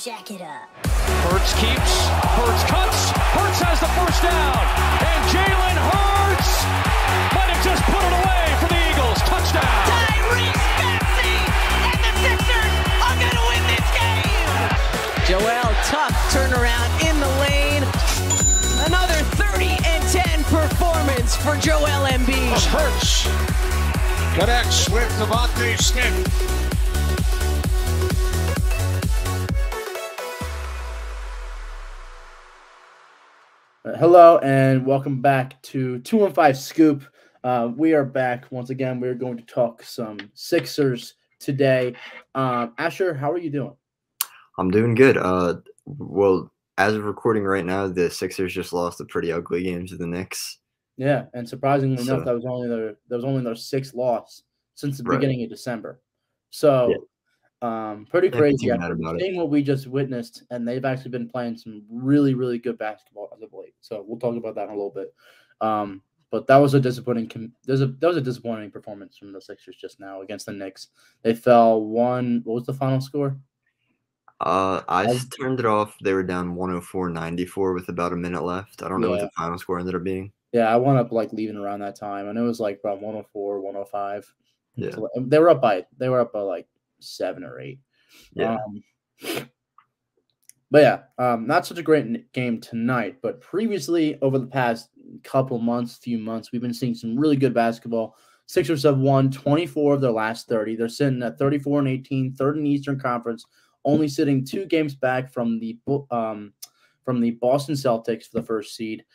jack it up. Hurts keeps, Hurts cuts, Hurts has the first down, and Jalen Hurts might have just put it away for the Eagles. Touchdown. Kyrie and the Sixers are going to win this game. Joel, tough turnaround in the lane. Another 30-10 performance for Joel Embiid. Hurts connects with Devontae Smith. Hello and welcome back to 215 Scoop. We are back once again. We're going to talk some Sixers today. Asher, how are you doing? I'm doing good. Well, as of recording right now, the Sixers just lost a pretty ugly game to the Knicks. Yeah, and surprisingly enough, that was only their sixth loss since the beginning of December. So, pretty crazy. Seeing what we just witnessed, and they've actually been playing some really, really good basketball as of late. So we'll talk about that in a little bit. But that was a disappointing. That was a disappointing performance from the Sixers just now against the Knicks. They fell one. What was the final score? I turned it off. They were down 104-94 with about a minute left. I don't know what the final score ended up being. Yeah, I wound up leaving around that time, and it was about 104, 105. Yeah, so they were up by like 7 or 8. Yeah. Not such a great game tonight, but previously over the past few months, we've been seeing some really good basketball. Sixers have won 24 of their last 30. They're sitting at 34-18, third in the Eastern Conference, only sitting 2 games back from the Boston Celtics for the first seed.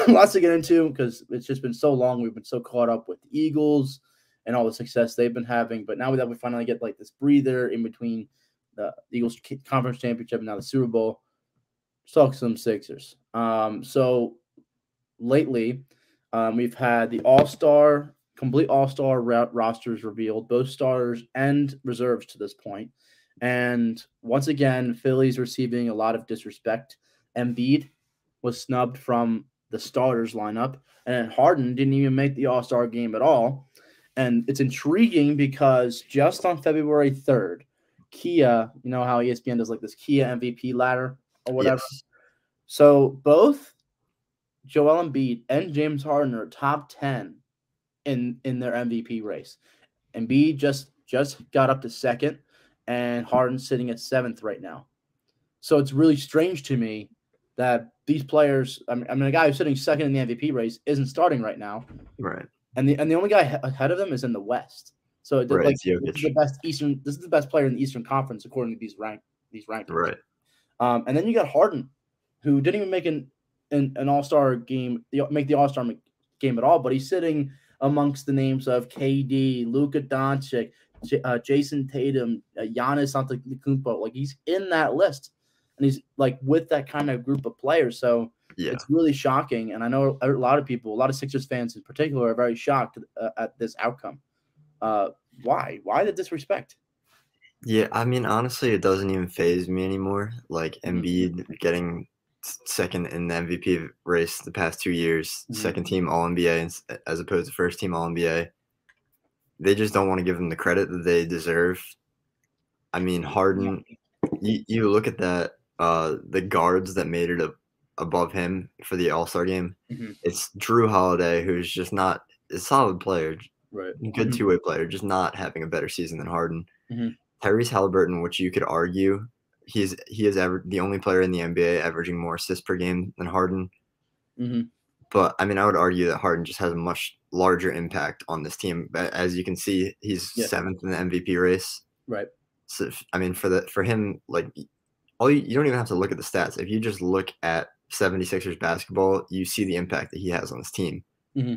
Lots to get into because it's just been so long. We've been so caught up with the Eagles and all the success they've been having. But now that we finally get this breather in between the Eagles Conference Championship and now the Super Bowl, let's talk some Sixers. So lately, we've had the complete All-Star rosters revealed, both starters and reserves to this point. And once again, Philly's receiving a lot of disrespect. Embiid was snubbed from the starters lineup, and Harden didn't even make the All-Star game at all. And it's intriguing because just on February 3rd, Kia, you know how ESPN does this Kia MVP ladder or whatever? Yes. So both Joel Embiid and James Harden are top 10 in their MVP race. Embiid just got up to second, and Harden's sitting at 7th right now. So it's really strange to me that these players, I mean, a guy who's sitting second in the MVP race isn't starting right now. Right. And the only guy ahead of them is in the West. So this is the best player in the Eastern Conference according to these rankings. Right. And then you got Harden, who didn't even make an All-Star game, make the All-Star game at all, but he's sitting amongst the names of KD, Luka Doncic, Jason Tatum, Giannis Antetokounmpo. He's in that list, and he's with that kind of group of players. So it's really shocking, and I know a lot of Sixers fans in particular are very shocked at this outcome. Why the disrespect? Yeah, I mean, honestly, it doesn't even faze me anymore. Embiid getting second in the MVP race the past 2 years, second team All-NBA as opposed to first team All-NBA. They just don't want to give them the credit that they deserve. I mean, Harden, you look at that, the guards that made it above him for the All-Star game. Mm-hmm. It's Drew Holiday, who's just not a solid player, right? Good two-way player, just not having a better season than Harden. Mm-hmm. Tyrese Halliburton, which you could argue he is the only player in the NBA averaging more assists per game than Harden. Mm-hmm. But I mean, I would argue that Harden just has a much larger impact on this team. As you can see, he's 7th in the MVP race. Right. So I mean, for him, you don't even have to look at the stats. If you just look at 76ers basketball, you see the impact that he has on this team. Mm-hmm.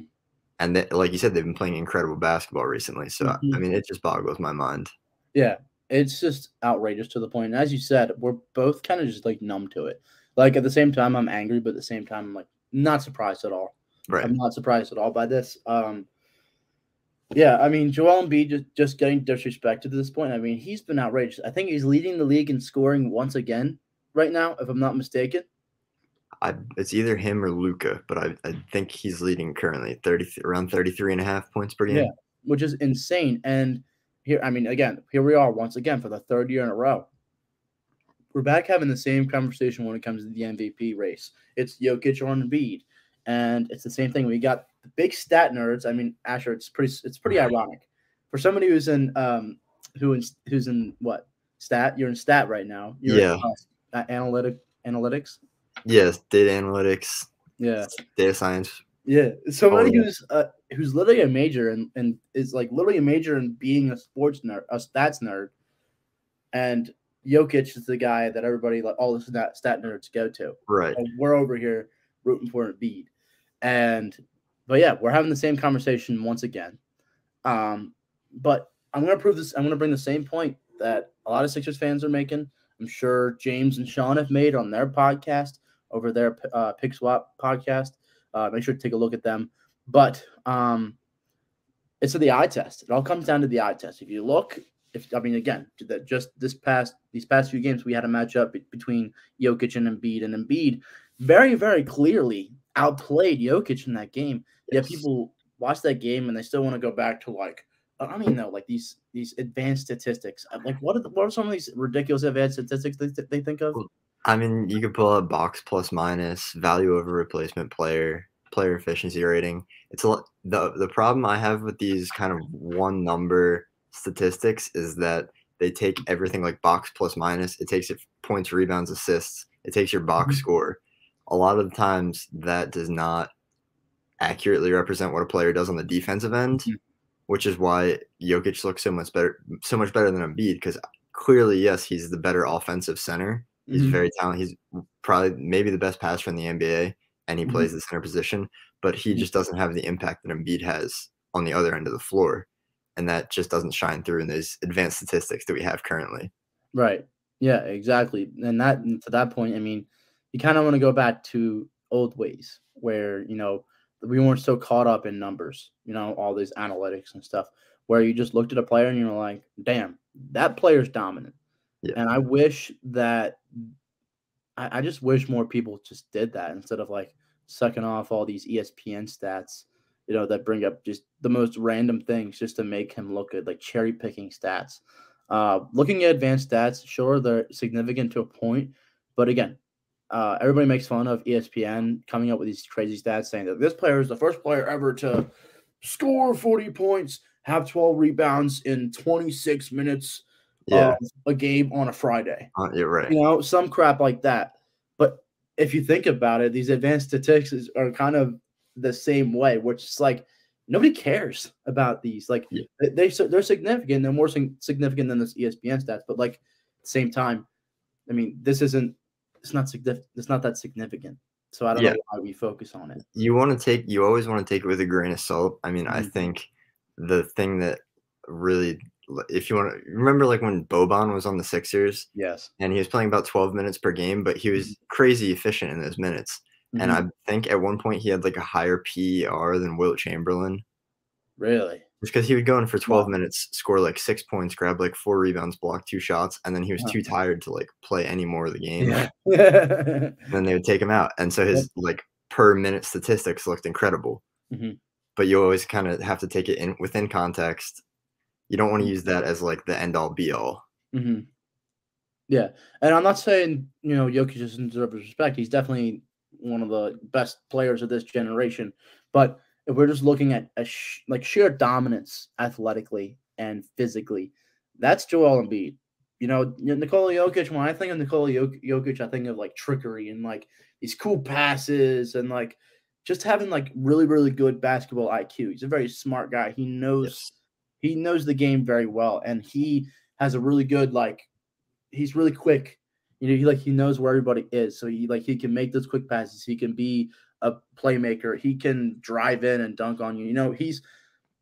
And like you said, they've been playing incredible basketball recently. So I mean, it just boggles my mind. Yeah, it's just outrageous to the point. And as you said, we're both kind of just numb to it. At the same time, I'm angry, but at the same time, I'm not surprised at all. Right. I'm not surprised at all by this. Yeah, I mean, Joel Embiid just getting disrespected to this point. I mean, he's been outrageous. I think he's leading the league in scoring once again right now, if I'm not mistaken. It's either him or Luka, but I think he's leading currently around 33.5 points per game. Yeah, which is insane. And here we are once again for the 3rd year in a row. we're back having the same conversation when it comes to the MVP race. It's Jokic or Embiid, and it's the same thing. We got the big stat nerds. I mean, Asher, it's pretty ironic for somebody who's in who's in what stat? You're in stat right now. You're in, analytics. Yes, data analytics. Yeah, data science. Yeah, somebody who's literally a major and is like literally a major in being a sports nerd, a stats nerd, and Jokic is the guy that everybody, like all the stat nerds, go to. Right. And we're over here rooting for Embiid, but yeah, we're having the same conversation once again. But I'm gonna prove this. I'm gonna bring the same point that a lot of Sixers fans are making. I'm sure James and Sean have made on their podcast over their Pick Swap podcast. Make sure to take a look at them. But it's the eye test. It all comes down to the eye test. If you look, again, that just these past few games, we had a matchup between Jokic and Embiid very, very clearly outplayed Jokic in that game. Yes. Yet people watch that game and they still want to go back to these advanced statistics. Like what are some of these ridiculous advanced statistics they think of? I mean, you could pull up box plus minus, value over replacement player efficiency rating. It's a lot. The problem I have with these kind of one number statistics is that they take everything like box plus minus. It takes it points, rebounds, assists. It takes your box score. A lot of the times that does not accurately represent what a player does on the defensive end, which is why Jokic looks so much better than Embiid, because clearly, yes, he's the better offensive center. He's very talented. He's probably maybe the best passer in the NBA, and he plays the center position, but he just doesn't have the impact that Embiid has on the other end of the floor. And that just doesn't shine through in those advanced statistics that we have currently. Right. Yeah, exactly. And to that point, I mean, you kind of want to go back to old ways where, we weren't so caught up in numbers, all these analytics and stuff, where you just looked at a player and you were like, damn, that player's dominant. Yeah. And I wish that I just wish more people just did that instead of like sucking off all these ESPN stats, that bring up just the most random things just to make him look good, like cherry picking stats. Looking at advanced stats, sure, they're significant to a point, but again, everybody makes fun of ESPN coming up with these crazy stats saying that this player is the first player ever to score 40 points, have 12 rebounds in 26 minutes of a game on a Friday. You're right. Some crap like that. But if you think about it, these advanced statistics are kind of the same way, which is like nobody cares about these. Like they're significant. They're more significant than this ESPN stats. But like at the same time, I mean, it's not that significant. So I don't know why we focus on it. You always want to take it with a grain of salt. I mean, I think the thing that really, if you want to remember, like when Boban was on the Sixers, yes, and he was playing about 12 minutes per game, but he was crazy efficient in those minutes. And I think at one point he had like a higher PER than Wilt Chamberlain. Really? Because he would go in for 12 minutes, score like 6 points, grab like 4 rebounds, block 2 shots, and then he was too tired to like play any more of the game. Yeah. And then they would take him out. And so his like per minute statistics looked incredible. But you always kind of have to take it within context. You don't want to use that as like the end all be all. Yeah. And I'm not saying, Jokic doesn't deserve respect. He's definitely one of the best players of this generation. But if we're just looking at sheer dominance athletically and physically, that's Joel Embiid. Nikola Jokic, when I think of Nikola Jokic, I think of like trickery and like these cool passes and like just having like really, really good basketball IQ. He's a very smart guy. He knows the game very well, and he has a really good he's really quick. He knows where everybody is, so he can make those quick passes. He can be a playmaker. He can drive in and dunk on you.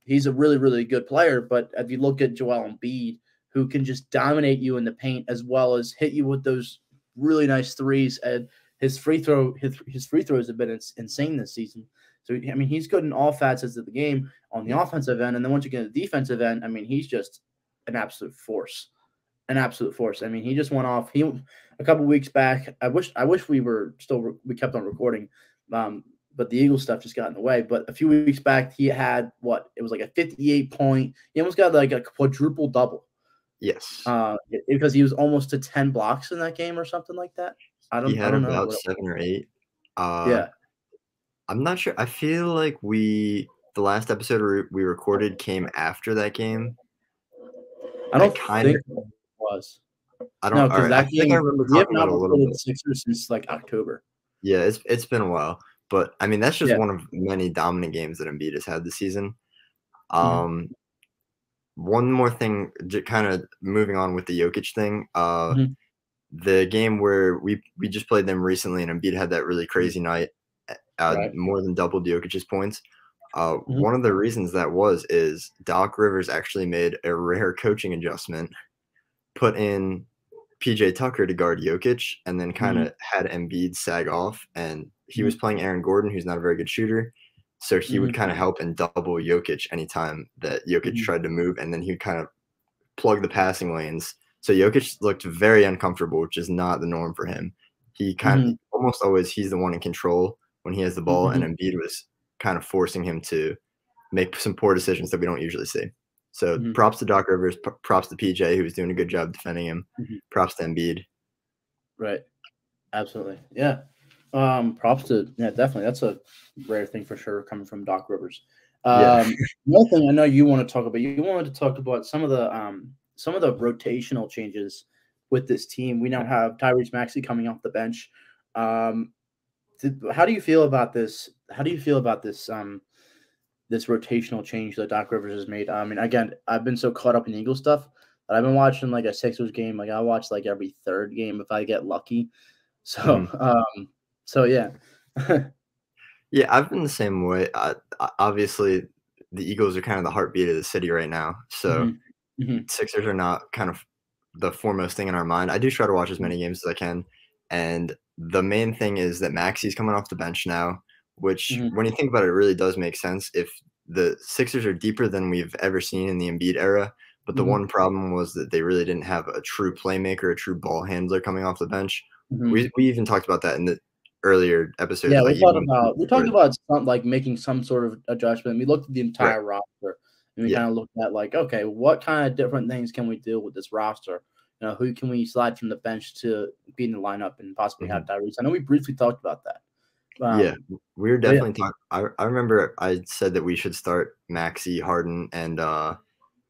He's a really, really good player. But if you look at Joel Embiid, who can just dominate you in the paint as well as hit you with those really nice threes, and his free throws have been insane this season. So I mean, he's good in all facets of the game on the offensive end, and then once you get to the defensive end, I mean, he's just an absolute force. I mean, he just went off. A couple weeks back. I wish we kept on recording, but the Eagles stuff just got in the way. But a few weeks back, he had it was like a 58 point. He almost got like a quadruple double. Yes. Because he was almost to 10 blocks in that game or something like that. I He had don't know. about 7 or 8. Yeah. I'm not sure. I feel like the last episode we recorded came after that game. I don't think it was. I don't. No, All because right. that I think game I remember we have talking not about it a little recorded bit. Sixers since like October. Yeah, it's been a while, but I mean that's just Yeah. one of many dominant games that Embiid has had this season. Mhm. One more thing, kind of moving on with the Jokic thing. Mhm. The game where we just played them recently, and Embiid had that really crazy night, Right. more than doubled Jokic's points. Mhm. One of the reasons that is Doc Rivers actually made a rare coaching adjustment, put in PJ Tucker to guard Jokic, and then kind of had Embiid sag off, and he was playing Aaron Gordon, who's not a very good shooter. So he would kind of help and double Jokic anytime that Jokic tried to move, and then he would kind of plug the passing lanes. So Jokic looked very uncomfortable, which is not the norm for him. He kind of almost always he's the one in control when he has the ball, and Embiid was kind of forcing him to make some poor decisions that we don't usually see. So props to Doc Rivers, props to PJ, who was doing a good job defending him. Props to Embiid. Right. Absolutely. Yeah. Props to definitely. That's a rare thing for sure coming from Doc Rivers. Another thing I know you want to talk about. You wanted to talk about some of the rotational changes with this team. We now have Tyrese Maxey coming off the bench. How do you feel about this? How do you feel about this this rotational change that Doc Rivers has made? I mean, again, I've been so caught up in Eagle stuff that I've been watching like a Sixers game. Like I watch like every third game if I get lucky. So, so yeah. Yeah, I've been the same way. Obviously, the Eagles are kind of the heartbeat of the city right now. So Sixers are not kind of the foremost thing in our mind. I do try to watch as many games as I can. And the main thing is that Maxey's coming off the bench now, which when you think about it, it really does make sense. If the Sixers are deeper than we've ever seen in the Embiid era, but the one problem was that they really didn't have a true playmaker, a true ball handler coming off the bench. We even talked about that in the earlier episodes. Yeah, like we talked about some, like making some sort of adjustment. We looked at the entire roster and we kind of looked at like, okay, what kind of different things can we do with this roster? You know, who can we slide from the bench to be in the lineup and possibly have Tyrese? I know we briefly talked about that. Yeah, we were definitely talking. I remember I said that we should start Maxey, Harden, and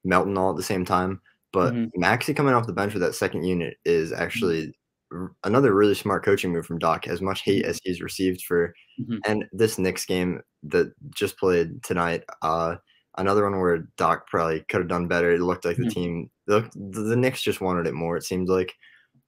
Melton all at the same time. But Maxey coming off the bench with that second unit is actually another really smart coaching move from Doc. As much hate as he's received for, and this Knicks game that just played tonight, another one where Doc probably could have done better. It looked like the Knicks just wanted it more, it seems like.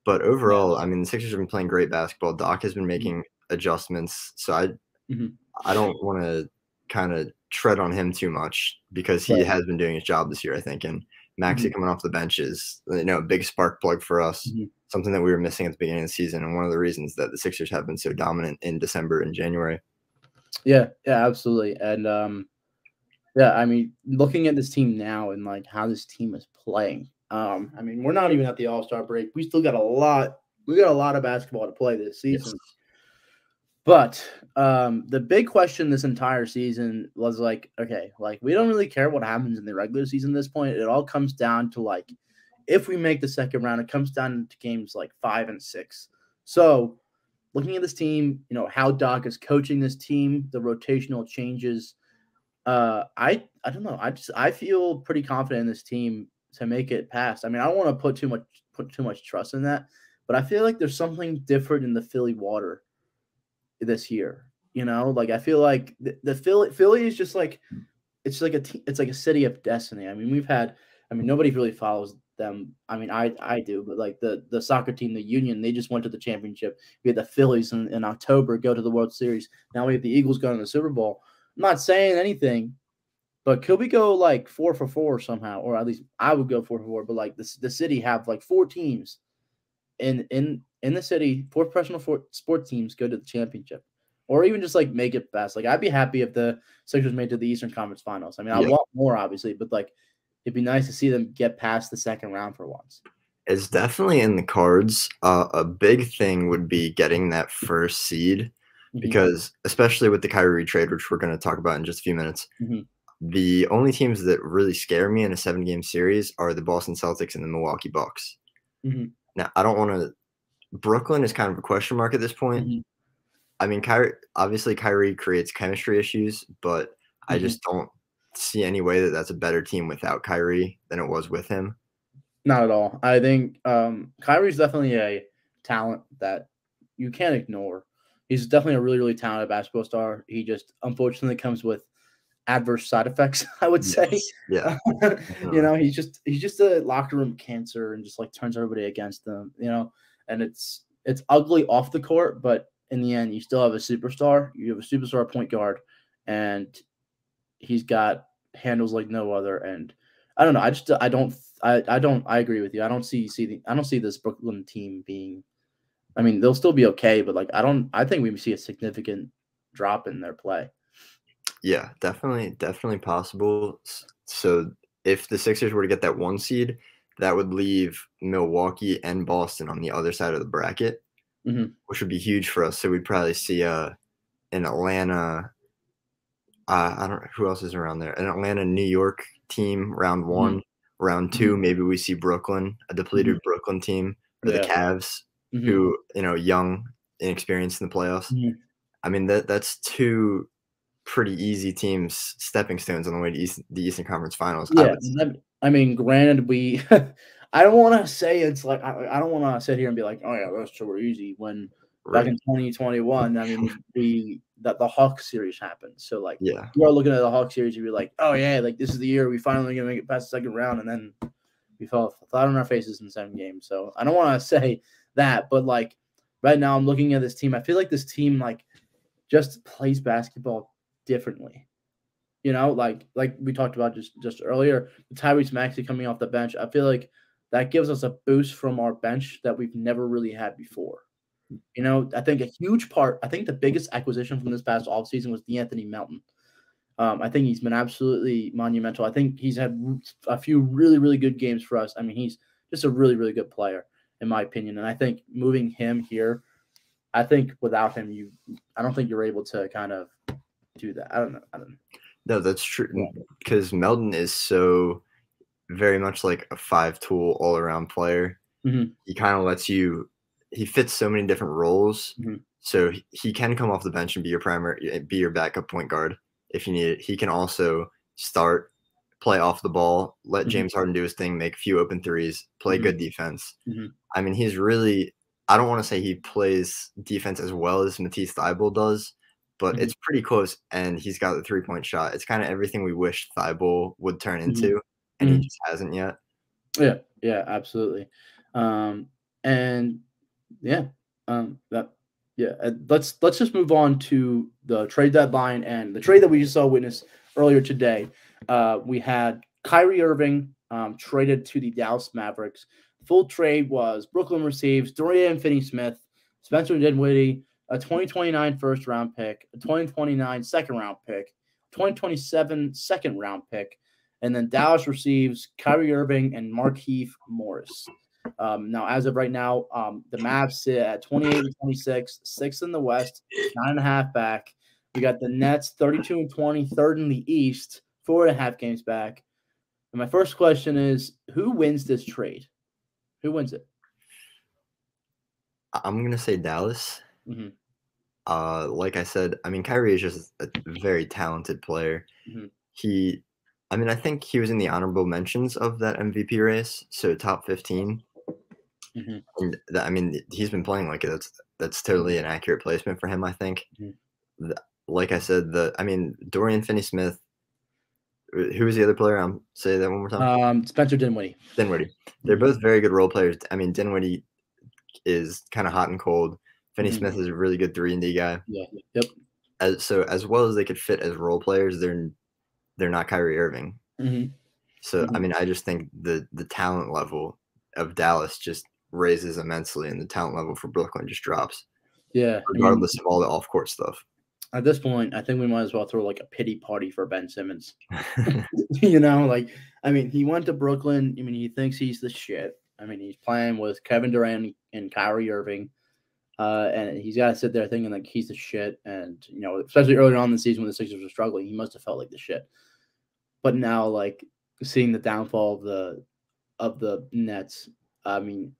But overall, I mean, the Sixers have been playing great basketball. Doc has been making adjustments, so I don't want to kind of tread on him too much because he has been doing his job this year, I think. And Maxey coming off the bench is, a big spark plug for us, something that we were missing at the beginning of the season, and one of the reasons that the Sixers have been so dominant in December and January. Yeah, absolutely. And I mean, looking at this team now and like how this team is playing, I mean, we're not even at the All-Star break. We still got a lot. We got a lot of basketball to play this season. Yes. But the big question this entire season was like, okay, like we don't really care what happens in the regular season at this point. It all comes down to like, if we make the second round, it comes down to games like 5 and 6. So looking at this team, how Doc is coaching this team, the rotational changes, I don't know. I feel pretty confident in this team to make it past. I mean, I don't want to put too much trust in that, but I feel like there's something different in the Philly water this year. Like I feel like the Philly is just like it's like a city of destiny. I mean, nobody really follows them. I mean, I do, but like the soccer team, the Union, they just went to the championship. We had the Phillies in October go to the World Series. Now we have the Eagles going to the Super Bowl. I'm not saying anything, but could we go like 4 for 4 somehow, or at least I would go 4 for 4. But like the city have like 4 teams in the city, 4 professional sports teams go to the championship, or even just like make it best. Like I'd be happy if the Sixers made to the Eastern Conference Finals. I mean, I want more obviously, but like it'd be nice to see them get past the second round for once. It's definitely in the cards. A big thing would be getting that first seed. Because especially with the Kyrie trade, which we're going to talk about in just a few minutes, the only teams that really scare me in a 7-game series are the Boston Celtics and the Milwaukee Bucks. Mm-hmm. Now, I don't want to – Brooklyn is kind of a question mark at this point. Mm-hmm. I mean, obviously Kyrie creates chemistry issues, but I just don't see any way that that's a better team without Kyrie than it was with him. Not at all. I think Kyrie's definitely a talent that you can't ignore. He's definitely a really, really talented basketball star. He just unfortunately comes with adverse side effects, I would say. Yeah. You know, he's just a locker room cancer and just like turns everybody against them, you know. And it's ugly off the court, but in the end, you still have a superstar. You have a superstar point guard, and he's got handles like no other. And I don't know. I agree with you. I don't see this Brooklyn team being. I mean, they'll still be okay, but like I think we see a significant drop in their play. Yeah, definitely possible. So if the Sixers were to get that 1 seed, that would leave Milwaukee and Boston on the other side of the bracket, which would be huge for us. So we'd probably see an Atlanta. I don't know who else is around there. An Atlanta, New York team round 1, round 2. Maybe we see Brooklyn, a depleted Brooklyn team, or the Cavs, who young, inexperienced in the playoffs. I mean that's 2 pretty easy teams, stepping stones on the way to the Eastern Conference Finals. Yeah, I mean, granted, I don't want to say it's like I don't want to sit here and be like, oh yeah, those 2 were easy. When back in 2021, I mean, the Hawks series happened. So like, you are looking at the Hawks series, you'd be like, oh yeah, like this is the year we finally gonna make it past the second round, and then we fell flat on our faces in 7 games. So I don't want to say that, but like right now, I'm looking at this team. I feel like this team like just plays basketball differently, you know, like we talked about just earlier, Tyrese Maxey coming off the bench. I feel like that gives us a boost from our bench that we've never really had before. You know, I think the biggest acquisition from this past offseason was D'Anthony Melton. I think he's been absolutely monumental. I think he's had a few really, really good games for us. I mean, he's just a really, really good player, in my opinion. And I think moving him here, I think without him, I don't think you're able to kind of do that. I don't know. No, that's true, because Melton is so very much like a 5-tool all-around player. He kind of he fits so many different roles. So he can come off the bench and be your backup point guard if you need it. He can also start, play off the ball, let James Harden do his thing, make a few open threes, play good defense. I mean, he's really, I don't want to say he plays defense as well as Matisse Thybulle does, but it's pretty close, and he's got the 3-point shot. It's kind of everything we wish Thybulle would turn into, and he just hasn't yet. Yeah, absolutely. Let's just move on to the trade deadline and the trade that we just saw witness earlier today. We had Kyrie Irving traded to the Dallas Mavericks. Full trade was Brooklyn receives Durant and Finney-Smith, Spencer Dinwiddie, a 2029 first-round pick, a 2029 second-round pick, 2027 second-round pick, and then Dallas receives Kyrie Irving and Markieff Morris. Now, as of right now, the Mavs sit at 28 and 26, 6th in the West, 9.5 back. We got the Nets 32 and 20, 3rd in the East, 4.5 games back. And my first question is, who wins this trade? Who wins it? I'm going to say Dallas. Like I said, I mean, Kyrie is just a very talented player. I think he was in the honorable mentions of that MVP race, so top 15. And he's been playing like it. That's totally an accurate placement for him, I think. Like I said, Dorian Finney-Smith. Who was the other player? Say that one more time. Spencer Dinwiddie. They're both very good role players. I mean, Dinwiddie is kind of hot and cold. Finney-Smith is a really good 3-and-D guy. Yep. As well as they could fit as role players, they're not Kyrie Irving. So I just think the talent level of Dallas just raises immensely, and the talent level for Brooklyn just drops. Yeah, regardless of all the off-court stuff. At this point, I think we might as well throw like a pity party for Ben Simmons. You know, he went to Brooklyn. He thinks he's the shit. He's playing with Kevin Durant and Kyrie Irving. And he's got to sit there thinking like he's the shit. And, especially earlier on in the season when the Sixers were struggling, he must have felt like the shit. but now like seeing the downfall of the Nets, I mean,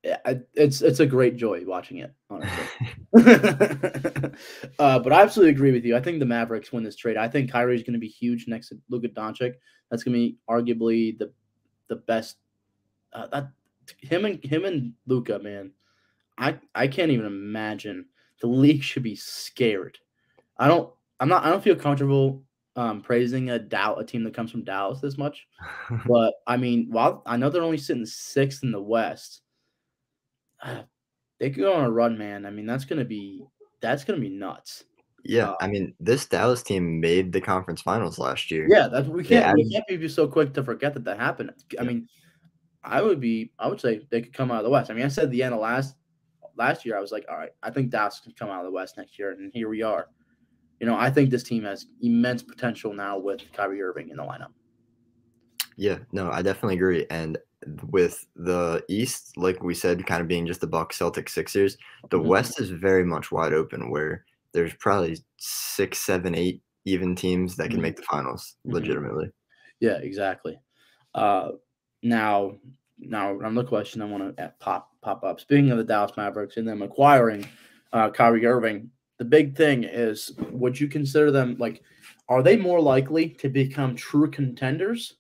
it's a great joy watching it, honestly. But I absolutely agree with you. I think the Mavericks win this trade. I think Kyrie is going to be huge next to Luka Doncic. That's going to be arguably the best. Him and Luka, man. I can't even imagine. The league should be scared. I don't feel comfortable praising a team that comes from Dallas this much. But I mean, while I know they're only sitting 6th in the West, they could go on a run, man. I mean, that's gonna be nuts. Yeah, I mean, this Dallas team made the conference finals last year. Yeah, that's we can't be so quick to forget that happened. I mean, I would say they could come out of the West. I mean, I said at the end of last year, I was like, all right, I think Dallas can come out of the West next year, and here we are. I think this team has immense potential now with Kyrie Irving in the lineup. Yeah, no, I definitely agree. And with the East, like we said, kind of being just the Bucks, Celtics, Sixers, the West is very much wide open, where there's probably 6, 7, 8 even teams that can make the finals legitimately. Yeah, exactly. Now another question I want to pop up. Speaking of the Dallas Mavericks and them acquiring Kyrie Irving, the big thing is, would you consider them are they more likely to become true contenders,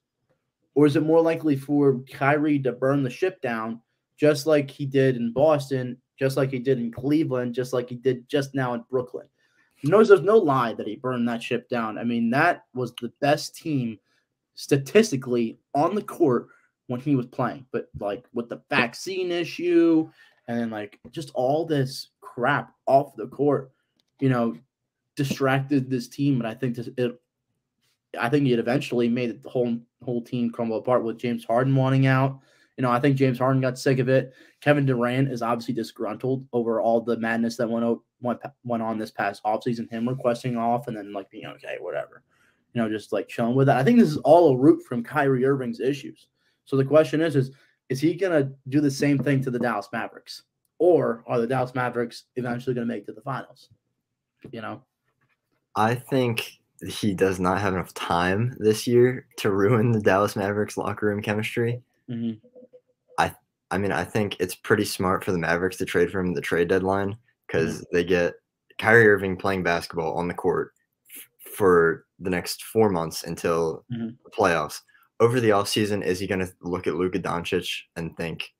or is it more likely for Kyrie to burn the ship down, just like he did in Boston, just like he did in Cleveland, just like he did just now in Brooklyn? There's no lie that he burned that ship down. I mean, that was the best team statistically on the court when he was playing, but with the vaccine issue and then just all this crap off the court, distracted this team. But I think it eventually made the whole team crumble apart with James Harden wanting out. I think James Harden got sick of it. Kevin Durant is obviously disgruntled over all the madness that went on this past offseason, him requesting off and then being okay, whatever. Just chilling with that. I think this is all a root from Kyrie Irving's issues. So the question is he going to do the same thing to the Dallas Mavericks? Or are the Dallas Mavericks eventually going to make it to the finals? I think he does not have enough time this year to ruin the Dallas Mavericks locker room chemistry. I mean, I think it's pretty smart for the Mavericks to trade for him at the trade deadline, because they get Kyrie Irving playing basketball on the court for the next 4 months until the playoffs. Over the offseason, is he going to look at Luka Doncic and think,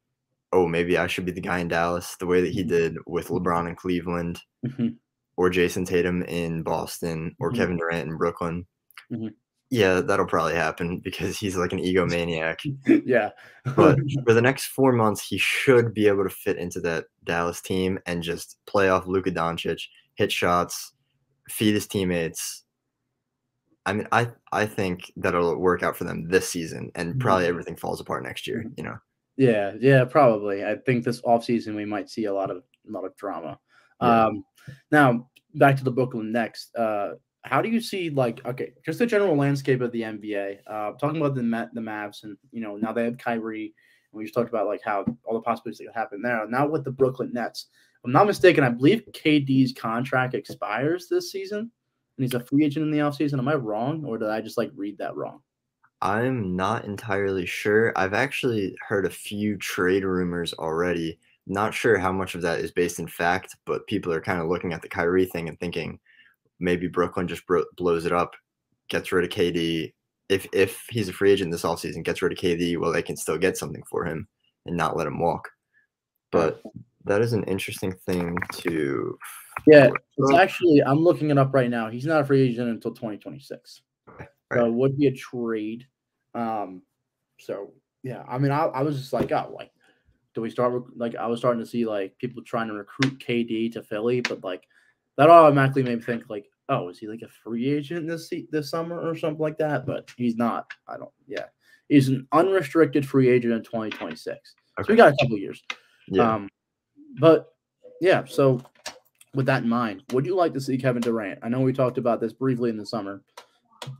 oh, maybe I should be the guy in Dallas, the way that he did with LeBron in Cleveland, or Jason Tatum in Boston, or Kevin Durant in Brooklyn? Yeah, that'll probably happen because he's like an egomaniac. Yeah. But for the next 4 months, he should be able to fit into that Dallas team and just play off Luka Doncic, hit shots, feed his teammates. I mean, I think that'll work out for them this season, and probably everything falls apart next year, Yeah, probably. I think this offseason we might see a lot of drama. Yeah. Now back to the Brooklyn Nets. How do you see just the general landscape of the NBA? Talking about the Mavs, and now they have Kyrie, and we just talked about how all the possibilities that could happen there. Now with the Brooklyn Nets, if I'm not mistaken, I believe KD's contract expires this season, and he's a free agent in the offseason. Am I wrong, or did I just read that wrong? I'm not entirely sure. I've actually heard a few trade rumors already. Not sure how much of that is based in fact, but people are kind of looking at the Kyrie thing and thinking maybe Brooklyn just blows it up, gets rid of KD. If he's a free agent this offseason, gets rid of KD, well, they can still get something for him and not let him walk. But that is an interesting thing to. Yeah, it's actually, I'm looking it up right now. He's not a free agent until 2026. Right. So it would be a trade. So yeah, I mean, I was just do we start I was starting to see people trying to recruit KD to Philly, but that automatically made me think oh, is he a free agent this summer or something like that? But he's not. He's an unrestricted free agent in 2026. Okay. So we got a couple years. Yeah. But yeah, so with that in mind, would you like to see Kevin Durant? I know we talked about this briefly in the summer.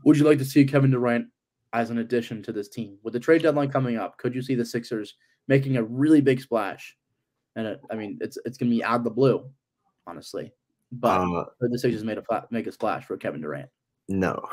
Would you like to see Kevin Durant as an addition to this team? With the trade deadline coming up, could you see the Sixers making a really big splash? And it's going to be out of the blue, honestly. But the Sixers make a splash for Kevin Durant. No.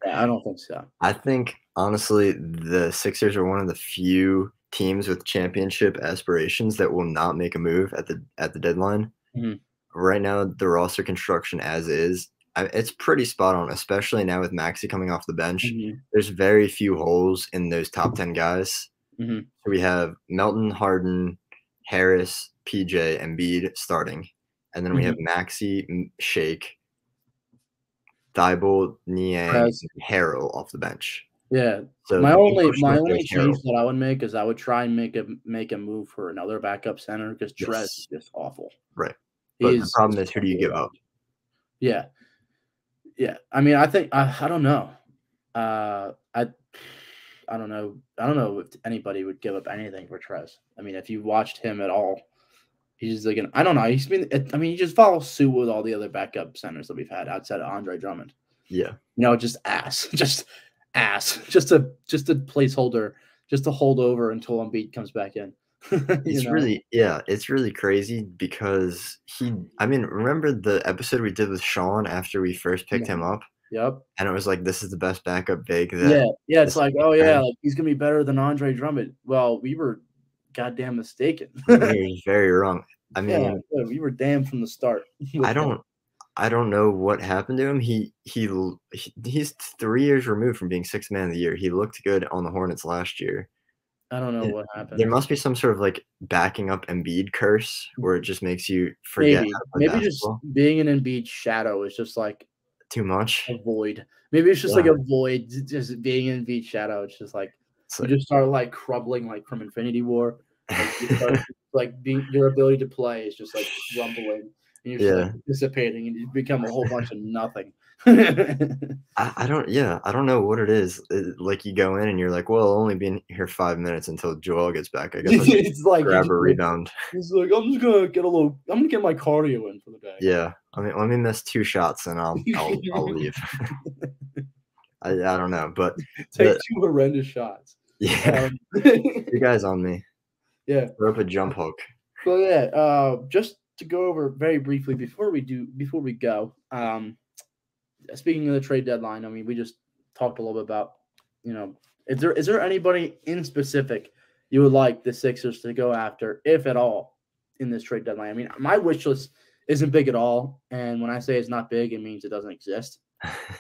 Yeah, I don't think so. I think, honestly, the Sixers are one of the few teams with championship aspirations that will not make a move at the deadline. Mhm. Right now, the roster construction as is, it's pretty spot on, especially now with Maxey coming off the bench. Mhm. There's very few holes in those top 10 guys. Mhm. So we have Melton, Harden, Harris, PJ, Embiid starting. And then we have Maxey, Shake, Thibault, Niang, Prez. and Harrell off the bench. Yeah. So My the only question right there is change Harrell. that I would make is I would try and make a move for another backup center because Trez is just awful. Right. But the He's problem is, who do you give up? Yeah. Yeah. I mean, I think I don't know. I don't know. I don't know if anybody would give up anything for Trez. I mean, if you watched him at all, he's like I don't know. He's been. I mean, he just follows suit with all the other backup centers that we've had outside of Andre Drummond. Yeah. You know, just just a placeholder, just to hold over until Embiid comes back in. It's really crazy because remember the episode we did with Sean after we first picked him up? Yep. And it was like, this is the best backup big that Yeah, it's like, oh yeah, like he's gonna be better than Andre Drummond. Well, we were goddamn mistaken. we were very wrong. I mean, yeah, we were damn from the start. I don't know what happened to him. He's 3 years removed from being sixth man of the year. He looked good on the Hornets last year. I don't know what happened. There must be some sort of like backing up Embiid curse where it just makes you forget how to play maybe basketball. Just being an Embiid shadow is just like Too much. a void. Maybe it's just like a void. Just being in Embiid shadow. It's just like you just start like crumbling like from Infinity War. Like, you start, like your ability to play is just like crumbling, and you're just like dissipating, and you become a whole bunch of nothing. I don't know what it is. Like you go in and you're like, well, I'll only be in here 5 minutes until Joel gets back. I guess it's like grab a rebound. He's like, I'm gonna get my cardio in for the day. Yeah, I mean, let me miss 2 shots and I'll leave. I don't know, but take 2 horrendous shots. Yeah, you guys on me. Yeah, throw up a jump hook. Well, yeah. Just to go over very briefly before we go. Speaking of the trade deadline, I mean, we just talked a little bit about, is there anybody in specific you would like the Sixers to go after, if at all, in this trade deadline? I mean, my wish list isn't big at all, and when I say it's not big, it means it doesn't exist.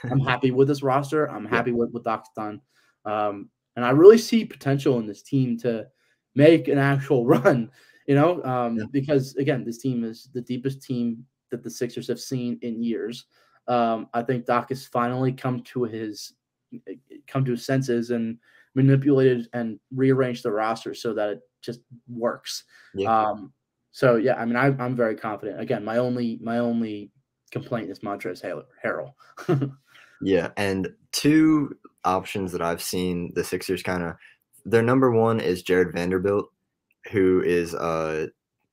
I'm happy with this roster. I'm happy with what Doc's done, and I really see potential in this team to make an actual run. Because again, this team is the deepest team that the Sixers have seen in years. I think Doc has finally come to his senses and manipulated and rearranged the roster so that it just works. Yeah. So yeah, I mean, I'm very confident. Again, my only complaint is Montrezl Harrell. Yeah, and 2 options that I've seen the Sixers their number 1 is Jared Vanderbilt, who is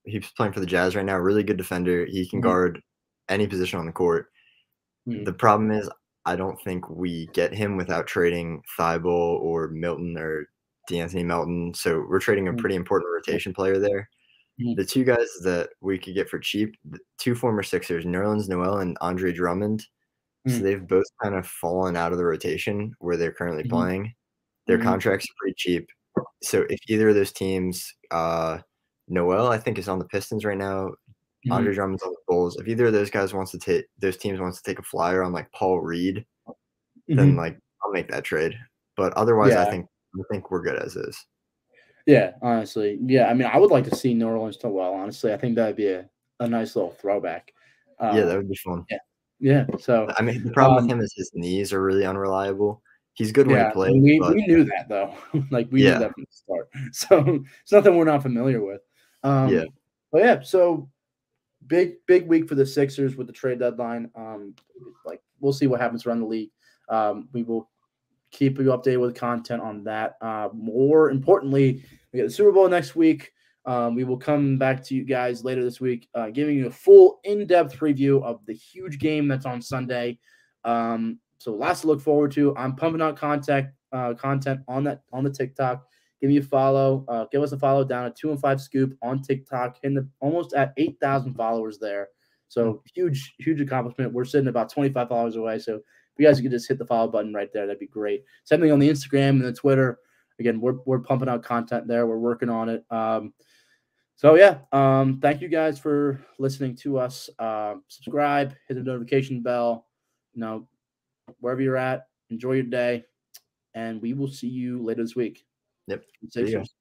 he's playing for the Jazz right now. Really good defender. He can guard any position on the court. The problem is, I don't think we get him without trading Thibault or Milton or DeAnthony Melton. So we're trading a pretty important rotation player there. The 2 guys that we could get for cheap, the 2 former Sixers, Nerlens Noel and Andre Drummond. So they've both kind of fallen out of the rotation where they're currently playing. Their contracts are pretty cheap. So if either of those teams, Noel, I think, is on the Pistons right now. Andre Drummond's on the Bulls. If either of those guys wants to take a flyer on like Paul Reed, then like I'll make that trade. But otherwise, I think we're good as is. Yeah, honestly, yeah. I mean, I would like to see Nerlens Noel. Honestly, I think that'd be a nice little throwback. That would be fun. Yeah. So I mean, the problem with him is his knees are really unreliable. He's good when he plays. We knew that though. Like we knew that from the start. So it's nothing we're not familiar with. But yeah, so big week for the Sixers with the trade deadline. Like we'll see what happens around the league. We will keep you updated with content on that. More importantly, we get the Super Bowl next week. We will come back to you guys later this week, giving you a full in-depth review of the huge game that's on Sunday. So lots to look forward to. I'm pumping out content on the TikTok. Give me a follow. Give us a follow down at 2 and 5 Scoop on TikTok. Almost at 8,000 followers there. So huge accomplishment. We're sitting about 25 followers away. So you guys could just hit the follow button right there, that'd be great. Same thing on the Instagram and the Twitter. Again, we're pumping out content there. We're working on it. Thank you guys for listening to us. Subscribe, hit the notification bell. Wherever you're at, enjoy your day, and we will see you later this week. Yep. Sixers.